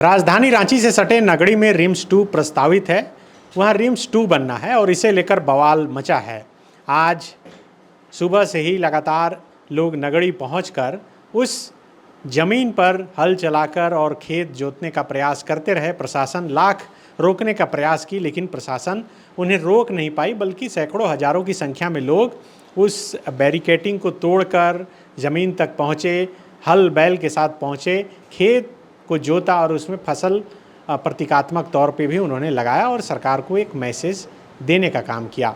राजधानी रांची से सटे नगड़ी में रिम्स 2 प्रस्तावित है। वहाँ रिम्स 2 बनना है और इसे लेकर बवाल मचा है। आज सुबह से ही लगातार लोग नगड़ी पहुंचकर उस ज़मीन पर हल चलाकर और खेत जोतने का प्रयास करते रहे। प्रशासन लाख रोकने का प्रयास की, लेकिन प्रशासन उन्हें रोक नहीं पाई, बल्कि सैकड़ों हज़ारों की संख्या में लोग उस बैरिकेटिंग को तोड़कर ज़मीन तक पहुँचे, हल बैल के साथ पहुँचे, खेत को जोता और उसमें फसल प्रतीकात्मक तौर पे भी उन्होंने लगाया और सरकार को एक मैसेज देने का काम किया।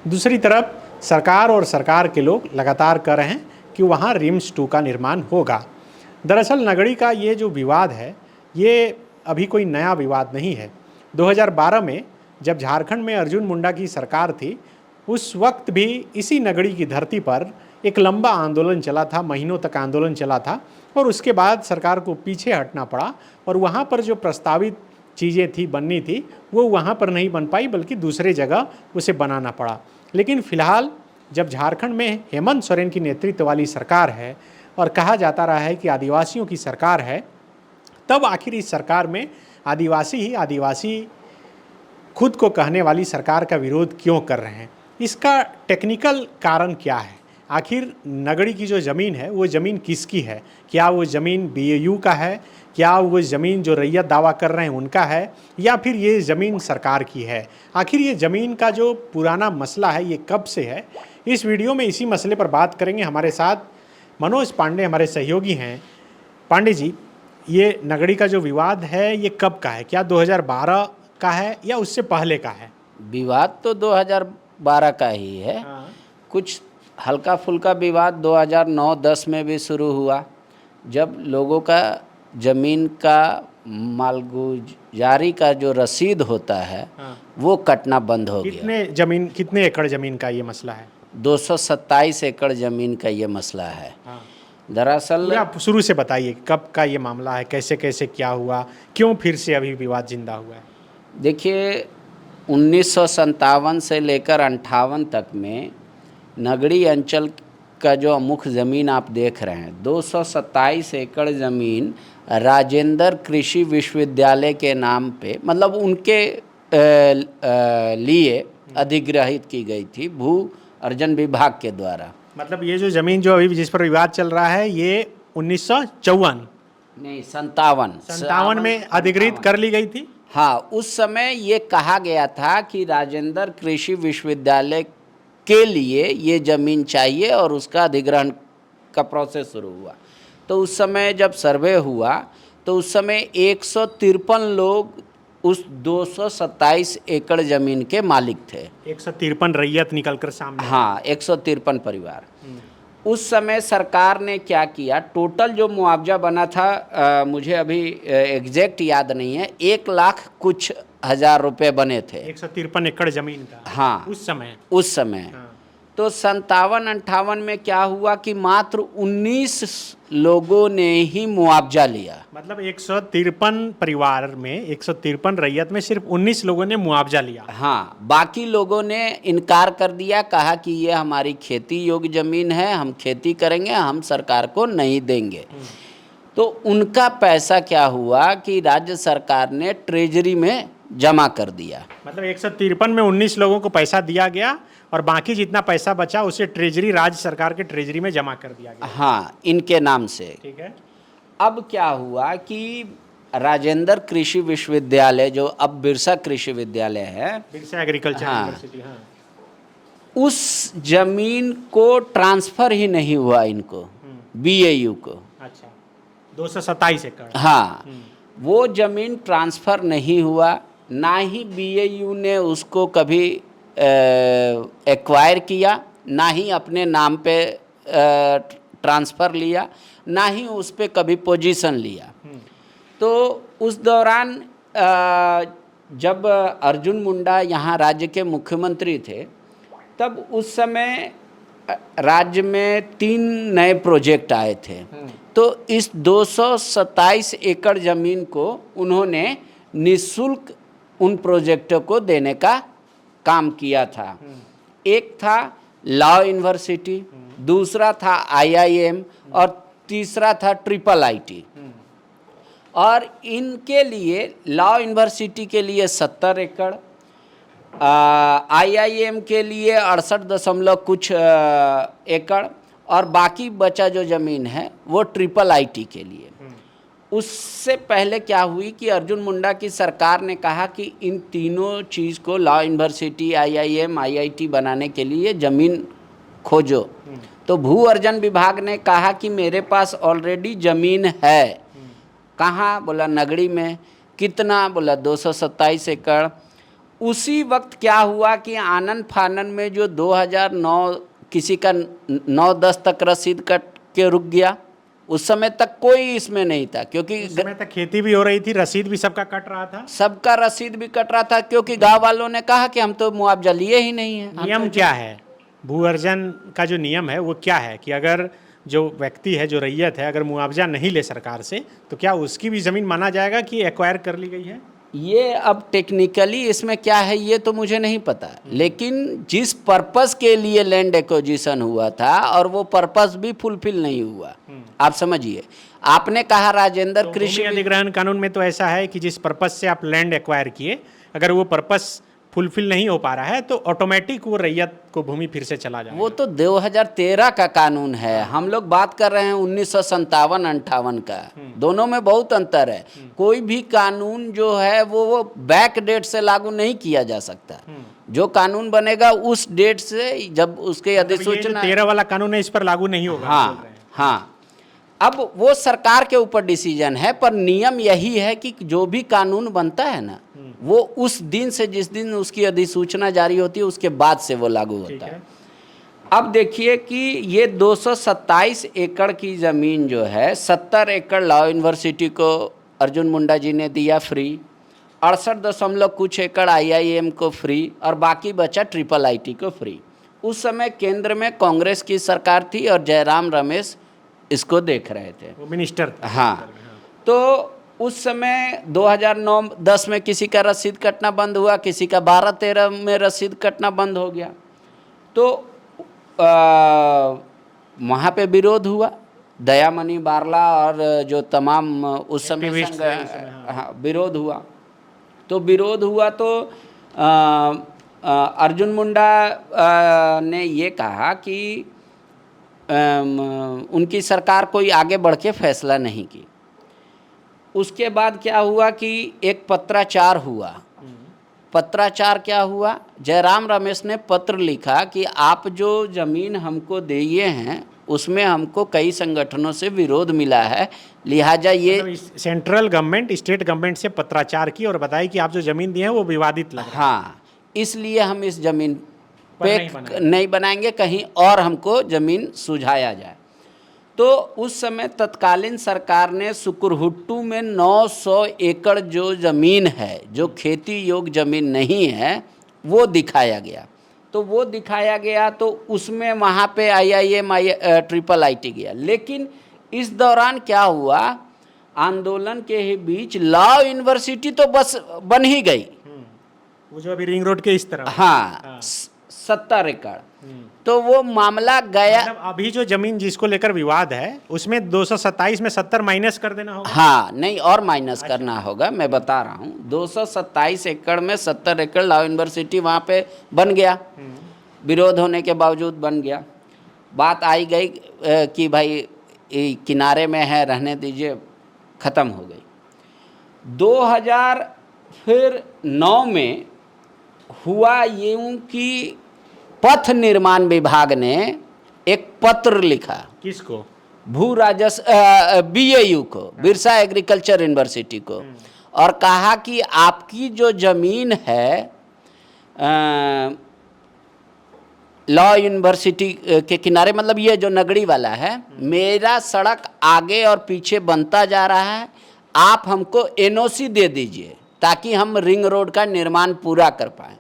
दूसरी तरफ सरकार और सरकार के लोग लगातार कह रहे हैं कि वहाँ रिम्स 2 का निर्माण होगा। दरअसल नगड़ी का ये जो विवाद है, ये अभी कोई नया विवाद नहीं है। 2012 में जब झारखंड में अर्जुन मुंडा की सरकार थी, उस वक्त भी इसी नगड़ी की धरती पर एक लंबा आंदोलन चला था, महीनों तक आंदोलन चला था और उसके बाद सरकार को पीछे हटना पड़ा और वहाँ पर जो प्रस्तावित चीज़ें थी, बननी थी, वो वहाँ पर नहीं बन पाई, बल्कि दूसरे जगह उसे बनाना पड़ा। लेकिन फ़िलहाल जब झारखंड में हेमंत सोरेन की नेतृत्व वाली सरकार है और कहा जाता रहा है कि आदिवासियों की सरकार है, तब आखिर इस सरकार में आदिवासी खुद को कहने वाली सरकार का विरोध क्यों कर रहे हैं? इसका टेक्निकल कारण क्या है? आखिर नगड़ी की जो ज़मीन है, वो ज़मीन किसकी है? क्या वो ज़मीन बीएयू का है? क्या वो ज़मीन जो रैयत दावा कर रहे हैं उनका है, या फिर ये ज़मीन सरकार की है? आखिर ये ज़मीन का जो पुराना मसला है, ये कब से है? इस वीडियो में इसी मसले पर बात करेंगे। हमारे साथ मनोज पांडे हमारे सहयोगी हैं। पांडे जी, ये नगड़ी का जो विवाद है, ये कब का है? क्या 2012 का है या उससे पहले का है? विवाद तो 2012 का ही है। हाँ। कुछ हल्का फुल्का विवाद 2009-10 में भी शुरू हुआ, जब लोगों का ज़मीन का मालगुजारी का जो रसीद होता है, हाँ। वो कटना बंद हो गया। कितने एकड़ ज़मीन का ये मसला है? 227 एकड़ ज़मीन का ये मसला है। हाँ। दरअसल आप शुरू से बताइए, कब का ये मामला है, कैसे कैसे क्या हुआ, क्यों फिर से अभी विवाद जिंदा हुआ है? देखिए, 1957 से लेकर 58 तक में नगड़ी अंचल का जो मुख्य ज़मीन आप देख रहे हैं, 227 एकड़ ज़मीन राजेंद्र कृषि विश्वविद्यालय के नाम पे, मतलब उनके लिए अधिग्रहित की गई थी भू अर्जन विभाग के द्वारा। मतलब ये जो ज़मीन जो अभी जिस पर विवाद चल रहा है, ये 1954 नहीं, 57 में अधिग्रहित कर ली गई थी। हाँ, उस समय ये कहा गया था कि राजेंद्र कृषि विश्वविद्यालय के लिए ये ज़मीन चाहिए और उसका अधिग्रहण का प्रोसेस शुरू हुआ। तो उस समय जब सर्वे हुआ, तो उस समय 153 लोग उस 227 एकड़ ज़मीन के मालिक थे। 153 रैयत निकल कर सामने। हाँ, 153 परिवार। उस समय सरकार ने क्या किया, टोटल जो मुआवजा बना था, मुझे अभी एग्जैक्ट याद नहीं है, 1 लाख कुछ हज़ार रुपये बने थे 153 एकड़ ज़मीन का। हाँ, उस समय। हाँ। तो 57-58 में क्या हुआ कि मात्र 19 लोगों ने ही मुआवजा लिया। मतलब 153 परिवार में, 153 रैयत में सिर्फ 19 लोगों ने मुआवजा लिया। हाँ, बाकी लोगों ने इनकार कर दिया, कहा कि ये हमारी खेती योग्य ज़मीन है, हम खेती करेंगे, हम सरकार को नहीं देंगे। तो उनका पैसा क्या हुआ कि राज्य सरकार ने ट्रेजरी में जमा कर दिया। मतलब 153 में 19 लोगों को पैसा दिया गया और बाकी जितना पैसा बचा उसे ट्रेजरी, राज्य सरकार के ट्रेजरी में जमा कर दिया गया। हाँ, इनके नाम से। ठीक है। अब क्या हुआ कि राजेंद्र कृषि विश्वविद्यालय, जो अब बिरसा कृषि विद्यालय है, बिरसा एग्रीकल्चर यूनिवर्सिटी, हाँ, उस जमीन को ट्रांसफ़र ही नहीं हुआ इनको, बीएयू को। अच्छा, 227 एकड़। हाँ, वो ज़मीन ट्रांसफ़र नहीं हुआ, ना ही बीएयू ने उसको कभी एक्वायर किया, ना ही अपने नाम पे ट्रांसफ़र लिया, ना ही उस पे कभी पोजीशन लिया। तो उस दौरान जब अर्जुन मुंडा यहाँ राज्य के मुख्यमंत्री थे, तब उस समय राज्य में 3 नए प्रोजेक्ट आए थे। तो इस 227 एकड़ ज़मीन को उन्होंने निःशुल्क उन प्रोजेक्टों को देने का काम किया था। एक था लॉ यूनिवर्सिटी, दूसरा था आईआईएम और तीसरा था ट्रिपल आईटी। और इनके लिए लॉ यूनिवर्सिटी के लिए 70 एकड़, IIM के लिए 68 दशमलव कुछ एकड़, और बाकी बचा जो ज़मीन है वो IIIT के लिए। उससे पहले क्या हुई कि अर्जुन मुंडा की सरकार ने कहा कि इन तीनों चीज़ को लॉ यूनिवर्सिटी, IIM, IIT बनाने के लिए ज़मीन खोजो। तो भू अर्जन विभाग ने कहा कि मेरे पास ऑलरेडी ज़मीन है। कहाँ? बोला नगड़ी में। कितना? बोला 227 एकड़। उसी वक्त क्या हुआ कि आनन फानन में जो 2009 किसी का 9-10 तक रसीद कट के रुक गया। उस समय तक कोई इसमें नहीं था, क्योंकि उस समय तक खेती भी हो रही थी, रसीद भी सबका कट रहा था। सबका रसीद भी कट रहा था, क्योंकि गांव वालों ने कहा कि हम तो मुआवजा लिए ही नहीं है। नियम क्या है भू अर्जन का? जो नियम है वो क्या है कि अगर जो व्यक्ति है, जो रैयत है, अगर मुआवजा नहीं ले सरकार से तो क्या उसकी भी ज़मीन माना जाएगा कि एक्वायर कर ली गई है? ये अब टेक्निकली इसमें क्या है ये तो मुझे नहीं पता, लेकिन जिस पर्पस के लिए लैंड एक्विजिशन हुआ था और वो पर्पस भी फुलफिल नहीं हुआ। आप समझिए, आपने कहा राजेंद्र तो कृषि भूमि अधिग्रहण कानून में तो ऐसा है कि जिस पर्पस से आप लैंड एक्वायर किए, अगर वो पर्पस फुलफिल नहीं हो पा रहा है तो ऑटोमेटिक वो रैयत को भूमि फिर से चला जाएगा। वो तो 2013 का कानून है, हम लोग बात कर रहे हैं 1957-58 का। दोनों में बहुत अंतर है। कोई भी कानून जो है वो बैक डेट से लागू नहीं किया जा सकता। जो कानून बनेगा उस डेट से, जब उसके अधिसूचना 13 वाला कानून है, इस पर लागू नहीं होगा। हाँ हाँ, अब वो सरकार के ऊपर डिसीजन है, पर नियम यही है कि जो भी कानून बनता है ना, वो उस दिन से, जिस दिन उसकी अधिसूचना जारी होती है, उसके बाद से वो लागू होता है। अब देखिए कि ये 227 एकड़ की ज़मीन जो है, 70 एकड़ लॉ यूनिवर्सिटी को अर्जुन मुंडा जी ने दिया फ्री, 68 दशमलव कुछ एकड़ IIM को फ्री, और बाकी बचा IIIT को फ्री। उस समय केंद्र में कांग्रेस की सरकार थी और जयराम रमेश इसको देख रहे थे, वो मिनिस्टर। हाँ। तो उस समय 2009-10 में किसी का रसीद कटना बंद हुआ, किसी का 12-13 में रसीद कटना बंद हो गया। तो वहाँ पे विरोध हुआ, दयामणि बारला और जो तमाम उस समय हाँ विरोध हुआ। तो विरोध हुआ तो अर्जुन मुंडा ने ये कहा कि उनकी सरकार कोई आगे बढ़ के फैसला नहीं की। उसके बाद क्या हुआ कि एक पत्राचार हुआ। पत्राचार क्या हुआ? जयराम रमेश ने पत्र लिखा कि आप जो ज़मीन हमको दिए हैं उसमें हमको कई संगठनों से विरोध मिला है, लिहाजा ये मतलब सेंट्रल गवर्नमेंट स्टेट गवर्नमेंट से पत्राचार की और बताई कि आप जो ज़मीन दिए हैं वो विवादित लग रहा है। हाँ, इसलिए हम इस ज़मीन पे नहीं बनाएंगे, कहीं और हमको ज़मीन सुझाया जाए। तो उस समय तत्कालीन सरकार ने सुकुरहुट्टू में 900 एकड़ जो ज़मीन है, जो खेती योग्य ज़मीन नहीं है, वो दिखाया गया। तो वो दिखाया गया तो उसमें वहाँ पे IIM IIIT गया। लेकिन इस दौरान क्या हुआ, आंदोलन के ही बीच लॉ यूनिवर्सिटी तो बस बन ही गई, वो जो अभी रिंग रोड के इस तरफ। हाँ 70 एकड़। तो वो मामला गया। मतलब अभी जो जमीन जिसको लेकर विवाद है उसमें 227 में 70 माइनस कर देना होगा। हाँ, नहीं और माइनस करना होगा, मैं बता रहा हूँ। 227 एकड़ में 70 एकड़ लॉ यूनिवर्सिटी वहाँ पे बन गया, विरोध होने के बावजूद बन गया। बात आई गई कि भाई किनारे में है, रहने दीजिए, ख़त्म हो गई। 2009 में हुआ यूं कि पथ निर्माण विभाग ने एक पत्र लिखा। किसको? भू राजस्व BAU को, बिरसा एग्रीकल्चर यूनिवर्सिटी को, और कहा कि आपकी जो ज़मीन है लॉ यूनिवर्सिटी के किनारे, मतलब ये जो नगड़ी वाला है, मेरा सड़क आगे और पीछे बनता जा रहा है, आप हमको NOC दे दीजिए ताकि हम रिंग रोड का निर्माण पूरा कर पाएँ।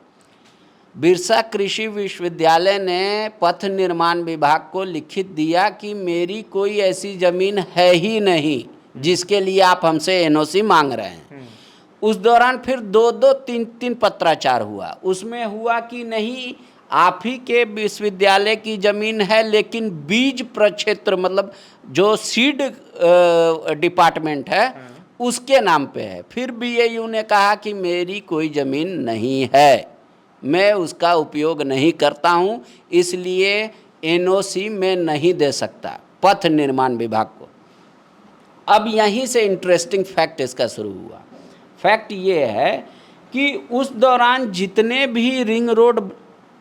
बिरसा कृषि विश्वविद्यालय ने पथ निर्माण विभाग को लिखित दिया कि मेरी कोई ऐसी ज़मीन है ही नहीं जिसके लिए आप हमसे NOC मांग रहे हैं। उस दौरान फिर 2-2, 3-3 पत्राचार हुआ। उसमें हुआ कि नहीं, आप ही के विश्वविद्यालय की ज़मीन है, लेकिन बीज प्रक्षेत्र, मतलब जो सीड डिपार्टमेंट है, उसके नाम पे है। फिर बीएयू ने कहा कि मेरी कोई ज़मीन नहीं है, मैं उसका उपयोग नहीं करता हूँ, इसलिए एनओसी में नहीं दे सकता पथ निर्माण विभाग को। अब यहीं से इंटरेस्टिंग फैक्ट इसका शुरू हुआ। फैक्ट ये है कि उस दौरान जितने भी रिंग रोड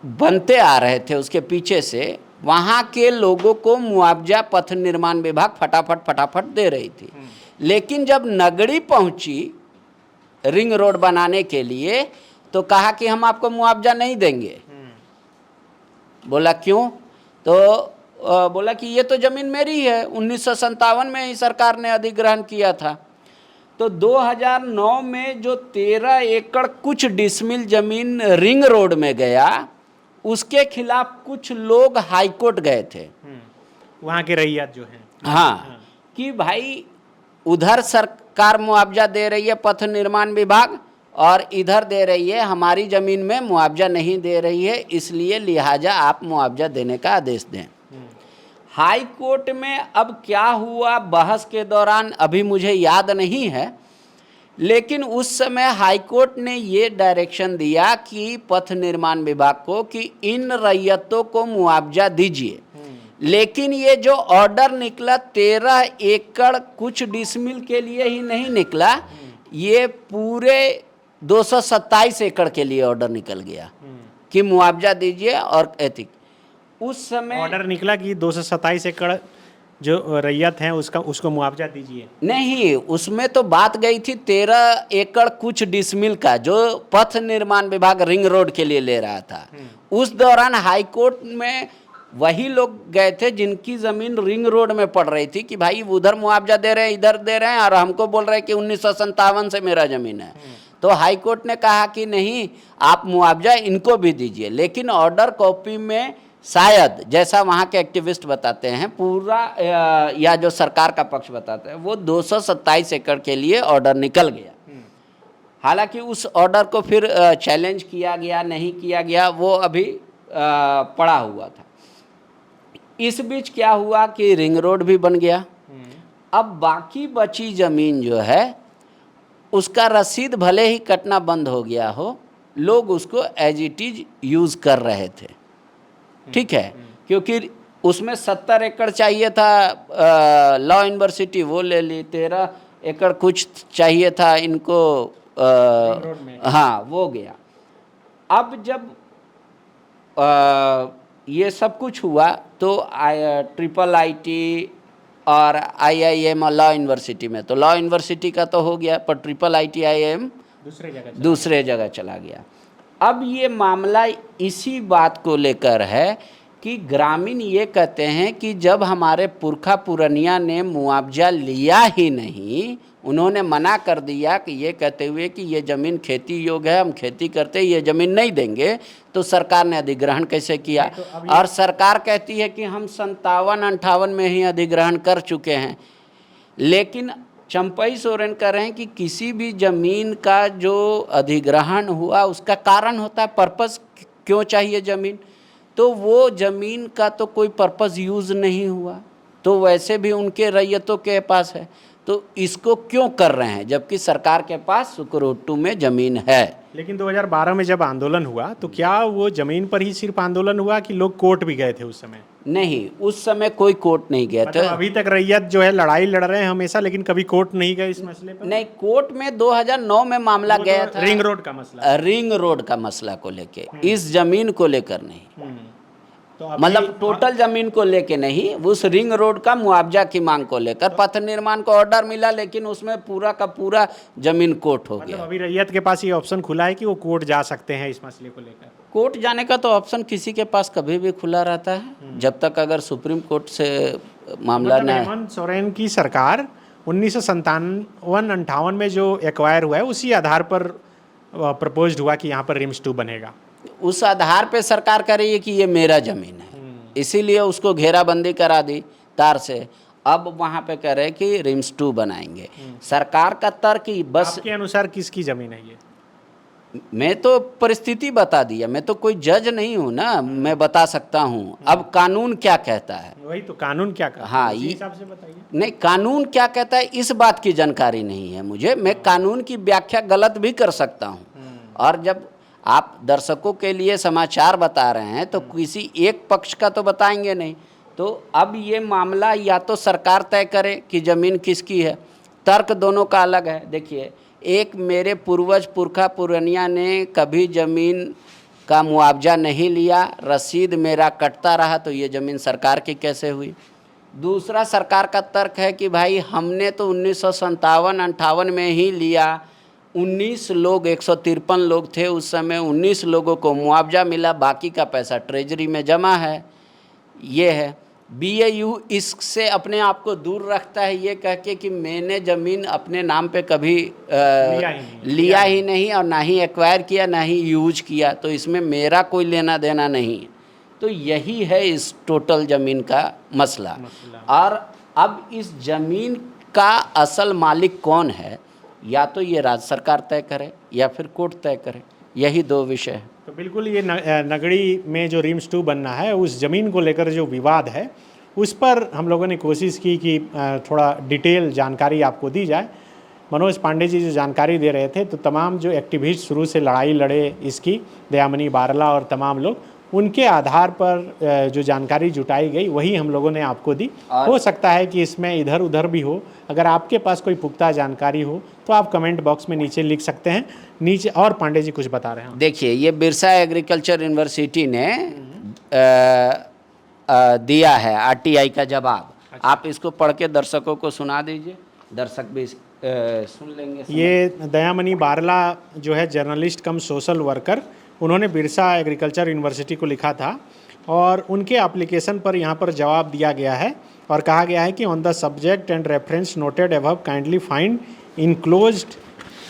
बनते आ रहे थे उसके पीछे से, वहाँ के लोगों को मुआवजा पथ निर्माण विभाग फटाफट दे रही थी। लेकिन जब नगड़ी पहुँची रिंग रोड बनाने के लिए तो कहा कि हम आपको मुआवजा नहीं देंगे। बोला क्यों? तो बोला कि ये तो ज़मीन मेरी है, 1957 में ही सरकार ने अधिग्रहण किया था। तो 2009 में जो 13 एकड़ कुछ डिसमिल ज़मीन रिंग रोड में गया, उसके खिलाफ कुछ लोग हाई कोर्ट गए थे, वहाँ के रैयत जो हैं। हाँ, कि भाई उधर सरकार मुआवजा दे रही है पथ निर्माण विभाग और इधर दे रही है, हमारी ज़मीन में मुआवजा नहीं दे रही है, इसलिए लिहाजा आप मुआवजा देने का आदेश दें। हाई कोर्ट में अब क्या हुआ बहस के दौरान अभी मुझे याद नहीं है, लेकिन उस समय हाई कोर्ट ने ये डायरेक्शन दिया कि पथ निर्माण विभाग को कि इन रैयतों को मुआवजा दीजिए। लेकिन ये जो ऑर्डर निकला 13 एकड़ कुछ डिसमिल के लिए ही नहीं निकला, ये पूरे 227 एकड़ के लिए ऑर्डर निकल गया कि मुआवजा दीजिए। और एथिक उस समय ऑर्डर निकला कि 227 एकड़ जो रैयत हैं उसको मुआवजा दीजिए। नहीं, उसमें तो बात गई थी 13 एकड़ कुछ डिसमिल का जो पथ निर्माण विभाग रिंग रोड के लिए ले रहा था। उस दौरान हाई कोर्ट में वही लोग गए थे जिनकी ज़मीन रिंग रोड में पड़ रही थी कि भाई उधर मुआवजा दे रहे हैं, इधर दे रहे हैं, और हमको बोल रहे हैं कि 1957 से मेरा ज़मीन है। तो हाई कोर्ट ने कहा कि नहीं, आप मुआवजा इनको भी दीजिए। लेकिन ऑर्डर कॉपी में शायद, जैसा वहाँ के एक्टिविस्ट बताते हैं, पूरा या जो सरकार का पक्ष बताते हैं, वो 227 एकड़ के लिए ऑर्डर निकल गया। हालांकि उस ऑर्डर को फिर चैलेंज किया गया, नहीं किया गया, वो अभी पड़ा हुआ था। इस बीच क्या हुआ कि रिंग रोड भी बन गया। अब बाकी बची ज़मीन जो है उसका रसीद भले ही कटना बंद हो गया हो, लोग उसको एज इट इज यूज़ कर रहे थे, ठीक है, क्योंकि उसमें 70 एकड़ चाहिए था लॉ यूनिवर्सिटी, वो ले ली। 13 एकड़ कुछ चाहिए था इनको, हाँ, वो गया। अब जब ये सब कुछ हुआ तो IIT और IIM लॉ यूनिवर्सिटी में, तो लॉ यूनिवर्सिटी का तो हो गया, पर IIT IIM दूसरे जगह चला गया। अब ये मामला इसी बात को लेकर है कि ग्रामीण ये कहते हैं कि जब हमारे पुरखा पुरनिया ने मुआवजा लिया ही नहीं, उन्होंने मना कर दिया कि ये कहते हुए कि ये ज़मीन खेती योग्य है, हम खेती करते, ये ज़मीन नहीं देंगे, तो सरकार ने अधिग्रहण कैसे किया? और सरकार कहती है कि हम 57-58 में ही अधिग्रहण कर चुके हैं। लेकिन चंपई सोरेन कह रहे हैं कि किसी भी ज़मीन का जो अधिग्रहण हुआ उसका कारण होता है, पर्पस क्यों चाहिए ज़मीन, तो वो ज़मीन का तो कोई पर्पस यूज़ नहीं हुआ, तो वैसे भी उनके रैयतों के पास है, तो इसको क्यों कर रहे हैं जबकि सरकार के पास सुकरोटू में ज़मीन है। लेकिन 2012 में जब आंदोलन हुआ तो क्या वो ज़मीन पर ही सिर्फ आंदोलन हुआ कि लोग कोर्ट भी गए थे उस समय? नहीं, उस समय कोई कोर्ट नहीं गया था। अभी तक रैयत जो है लड़ाई लड़ रहे हैं हमेशा, लेकिन कभी कोर्ट नहीं गए इस मसले पर? नहीं, कोर्ट में 2009 में मामला गया था, रिंग रोड का मसला, रिंग रोड का मसला को लेके, इस जमीन को लेकर नहीं, तो मतलब टोटल जमीन को लेके नहीं, उस रिंग रोड का मुआवजा की मांग को लेकर पथ निर्माण को ऑर्डर मिला, लेकिन उसमें पूरा का पूरा जमीन कोर्ट हो गया। अभी रैयत के पास ये ऑप्शन खुला है कि वो कोर्ट जा सकते हैं इस मसले को लेकर? कोर्ट जाने का तो ऑप्शन किसी के पास कभी भी खुला रहता है, जब तक अगर सुप्रीम कोर्ट से मामला न। हेमंत सोरेन की सरकार 1957-58 में जो एक्वायर हुआ है उसी आधार पर प्रपोज्ड हुआ कि यहाँ पर रिम्स 2 बनेगा। उस आधार पे सरकार कह रही है कि ये मेरा ज़मीन है, इसीलिए उसको घेराबंदी करा दी तार से। अब वहाँ पे कह रहे हैं कि रिम्स 2 बनाएंगे। सरकार का तर्क बस, आपके अनुसार किसकी ज़मीन है ये? मैं तो परिस्थिति बता दिया, मैं तो कोई जज नहीं हूँ ना, मैं बता सकता हूँ। अब कानून क्या कहता है, वही तो, कानून क्या कहता है हाँ, उसी ये हिसाब से बताइए। नहीं, कानून क्या कहता है इस बात की जानकारी नहीं है मुझे, मैं कानून की व्याख्या गलत भी कर सकता हूँ। और जब आप दर्शकों के लिए समाचार बता रहे हैं तो किसी एक पक्ष का तो बताएंगे नहीं। तो अब ये मामला या तो सरकार तय करे कि ज़मीन किसकी है, तर्क दोनों का अलग है। देखिए, एक मेरे पूर्वज पुरखा पुरनिया ने कभी ज़मीन का मुआवजा नहीं लिया, रसीद मेरा कटता रहा, तो ये ज़मीन सरकार की कैसे हुई। दूसरा सरकार का तर्क है कि भाई हमने तो 1957-58 में ही लिया, 19 लोग 153 लोग थे उस समय, 19 लोगों को मुआवजा मिला, बाकी का पैसा ट्रेजरी में जमा है। ये है बीएयू इससे अपने आप को दूर रखता है, ये कह के कि मैंने ज़मीन अपने नाम पे कभी लिया ही नहीं और ना ही एक्वायर किया, ना ही यूज किया, तो इसमें मेरा कोई लेना देना नहीं है। तो यही है इस टोटल ज़मीन का मसला। और अब इस ज़मीन का असल मालिक कौन है, या तो ये राज्य सरकार तय करे या फिर कोर्ट तय करे, यही दो विषय है। तो बिल्कुल ये नगड़ी में जो रिम्स 2 बनना है, उस ज़मीन को लेकर जो विवाद है उस पर हम लोगों ने कोशिश की कि थोड़ा डिटेल जानकारी आपको दी जाए। मनोज पांडे जी जो जानकारी दे रहे थे, तो तमाम जो एक्टिविस्ट शुरू से लड़ाई लड़े इसकी, दयामनी बारला और तमाम लोग, उनके आधार पर जो जानकारी जुटाई गई वही हम लोगों ने आपको दी। हो सकता है कि इसमें इधर उधर भी हो, अगर आपके पास कोई पुख्ता जानकारी हो तो आप कमेंट बॉक्स में नीचे लिख सकते हैं। नीचे और पांडे जी कुछ बता रहे हैं। देखिए, ये बिरसा एग्रीकल्चर यूनिवर्सिटी ने दिया है आरटीआई का जवाब। अच्छा। आप इसको पढ़ के दर्शकों को सुना दीजिए, दर्शक भी सुन लेंगे। ये दयामनी बारला जो है जर्नलिस्ट कम सोशल वर्कर, उन्होंने बिरसा एग्रीकल्चर यूनिवर्सिटी को लिखा था और उनके एप्लीकेशन पर यहाँ पर जवाब दिया गया है और कहा गया है कि on the subject and reference noted above kindly find enclosed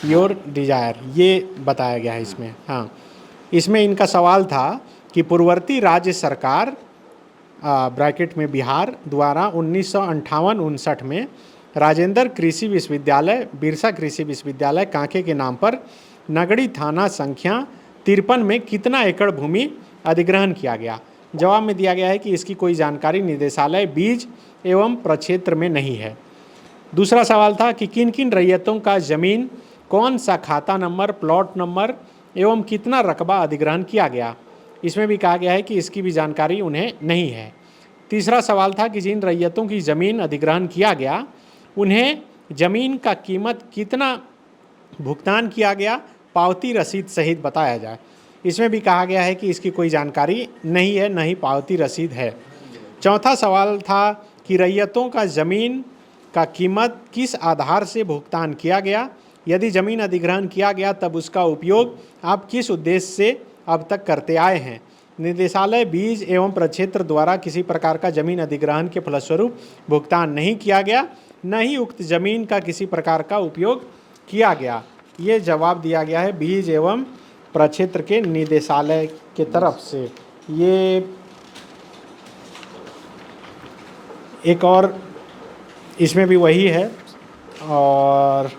your desire, ये बताया गया है इसमें। हाँ, इसमें इनका सवाल था कि पूर्ववर्ती राज्य सरकार ब्रैकेट में बिहार द्वारा 1958-59 में राजेंद्र कृषि विश्वविद्यालय, बिरसा कृषि विश्वविद्यालय कांके के नाम पर नगड़ी थाना संख्या 53 में कितना एकड़ भूमि अधिग्रहण किया गया। जवाब में दिया गया है कि इसकी कोई जानकारी निदेशालय बीज एवं प्रक्षेत्र में नहीं है। दूसरा सवाल था कि किन किन रैयतों का ज़मीन, कौन सा खाता नंबर, प्लॉट नंबर एवं कितना रकबा अधिग्रहण किया गया। इसमें भी कहा गया है कि इसकी भी जानकारी उन्हें नहीं है। तीसरा सवाल था कि जिन रैयतों की ज़मीन अधिग्रहण किया गया उन्हें ज़मीन का कीमत कितना भुगतान किया गया, पावती रसीद सहित बताया जाए। इसमें भी कहा गया है कि इसकी कोई जानकारी नहीं है, न ही पावती रसीद है। चौथा सवाल था कि रैयतों का ज़मीन का कीमत किस आधार से भुगतान किया गया, यदि ज़मीन अधिग्रहण किया गया तब उसका उपयोग आप किस उद्देश्य से अब तक करते आए हैं। निदेशालय बीज एवं प्रक्षेत्र द्वारा किसी प्रकार का ज़मीन अधिग्रहण के फलस्वरूप भुगतान नहीं किया गया, न ही उक्त ज़मीन का किसी प्रकार का उपयोग किया गया। ये जवाब दिया गया है बीज एवं प्रक्षेत्र के निदेशालय के तरफ से। ये एक और इसमें भी वही है और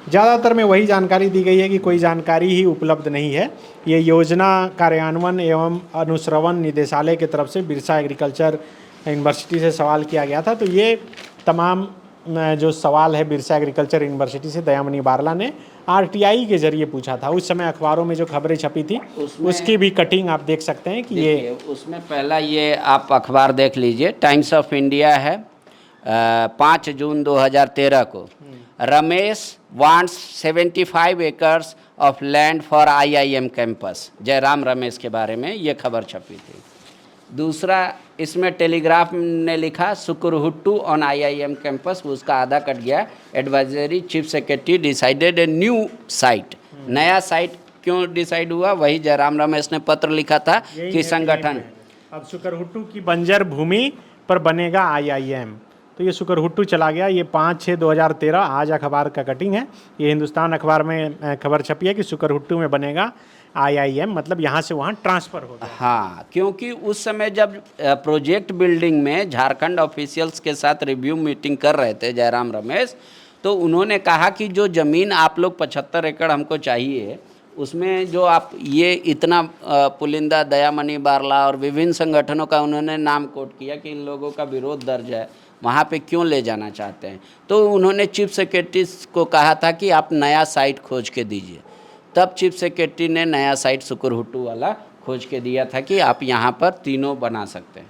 ज़्यादातर में वही जानकारी दी गई है कि कोई जानकारी ही उपलब्ध नहीं है। ये योजना कार्यान्वयन एवं अनुश्रवण निदेशालय की तरफ से बिरसा एग्रीकल्चर यूनिवर्सिटी से सवाल किया गया था। तो ये तमाम जो सवाल है बिरसा एग्रीकल्चर यूनिवर्सिटी से दयामनी बारला ने आरटीआई के जरिए पूछा था। उस समय अखबारों में जो खबरें छपी थी उसकी भी कटिंग आप देख सकते हैं कि ये उसमें पहला ये आप अखबार देख लीजिए, टाइम्स ऑफ इंडिया है 5 जून 2013 को। Ramesh wants 75 acres of land for IIM campus, Jairam Ramesh के बारे में ये खबर छपी थी। दूसरा इसमें टेलीग्राफ ने लिखा सुकुरहुट्टू ऑन आईआईएम कैंपस, उसका आधा कट गया। Advisory chief secretary decided a new site. नया साइट क्यों डिसाइड हुआ, वही जयराम रमेश ने पत्र लिखा था कि संगठन अब सुकुरहुट्टू की बंजर भूमि पर बनेगा आईआईएम। तो ये सुकुरहुट्टू चला गया। ये 5/6/2013 आज अखबार का कटिंग है। ये हिंदुस्तान अखबार में खबर छपी है कि सुकुरहुट्टू में बनेगा आईआईएम, मतलब यहाँ से वहाँ ट्रांसफ़र होगा। हाँ, क्योंकि उस समय जब प्रोजेक्ट बिल्डिंग में झारखंड ऑफिशियल्स के साथ रिव्यू मीटिंग कर रहे थे जयराम रमेश, तो उन्होंने कहा कि जो ज़मीन आप लोग 75 एकड़ हमको चाहिए, उसमें जो आप ये इतना पुलिंदा, दयामणि बारला और विभिन्न संगठनों का उन्होंने नाम कोट किया कि इन लोगों का विरोध दर्ज है, वहाँ पे क्यों ले जाना चाहते हैं। तो उन्होंने चीफ सेक्रेटरी को कहा था कि आप नया साइट खोज के दीजिए। तब चीफ सेक्रेटरी ने नया साइट सुकुरहुटू वाला खोज के दिया था कि आप यहाँ पर तीनों बना सकते हैं।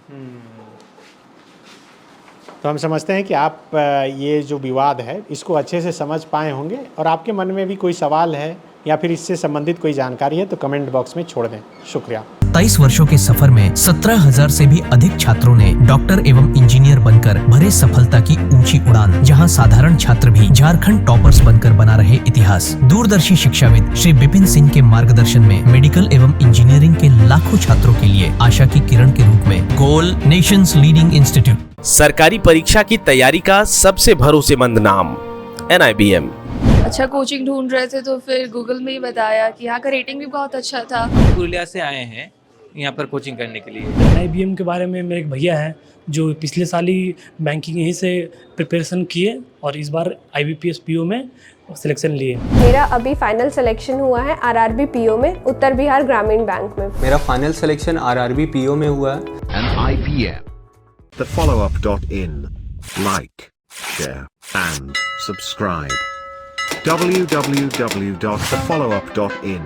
तो हम समझते हैं कि आप ये जो विवाद है इसको अच्छे से समझ पाए होंगे, और आपके मन में भी कोई सवाल है या फिर इससे संबंधित कोई जानकारी है तो कमेंट बॉक्स में छोड़ दें। शुक्रिया। 23 वर्षों के सफर में 17,000 से भी अधिक छात्रों ने डॉक्टर एवं इंजीनियर बनकर भरे सफलता की ऊंची उड़ान। जहां साधारण छात्र भी झारखंड टॉपर्स बनकर बना रहे इतिहास। दूरदर्शी शिक्षाविद श्री विपिन सिंह के मार्गदर्शन में मेडिकल एवं इंजीनियरिंग के लाखों छात्रों के लिए आशा की किरण के रूप में गोल नेशंस लीडिंग इंस्टीट्यूट। सरकारी परीक्षा की तैयारी का सबसे भरोसेमंद नाम NIBM। अच्छा कोचिंग ढूंढ रहे थे तो फिर गूगल में ही बताया कि यहाँ का रेटिंग भी बहुत अच्छा था। पुरुलिया से आए हैं यहाँ पर कोचिंग करने के लिए। NIBM के बारे में मेरे एक भैया हैं जो पिछले साल ही बैंकिंग यहीं से प्रिपरेशन किए और इस बार IBPS PO में सिलेक्शन लिए। मेरा अभी फाइनल सिलेक्शन हुआ है RRB PO में, उत्तर बिहार ग्रामीण बैंक में। मेरा फाइनल सिलेक्शन RRB PO में हुआ है। NIBM, thefollowup.in. Like, share and subscribe. www.thefollowup.in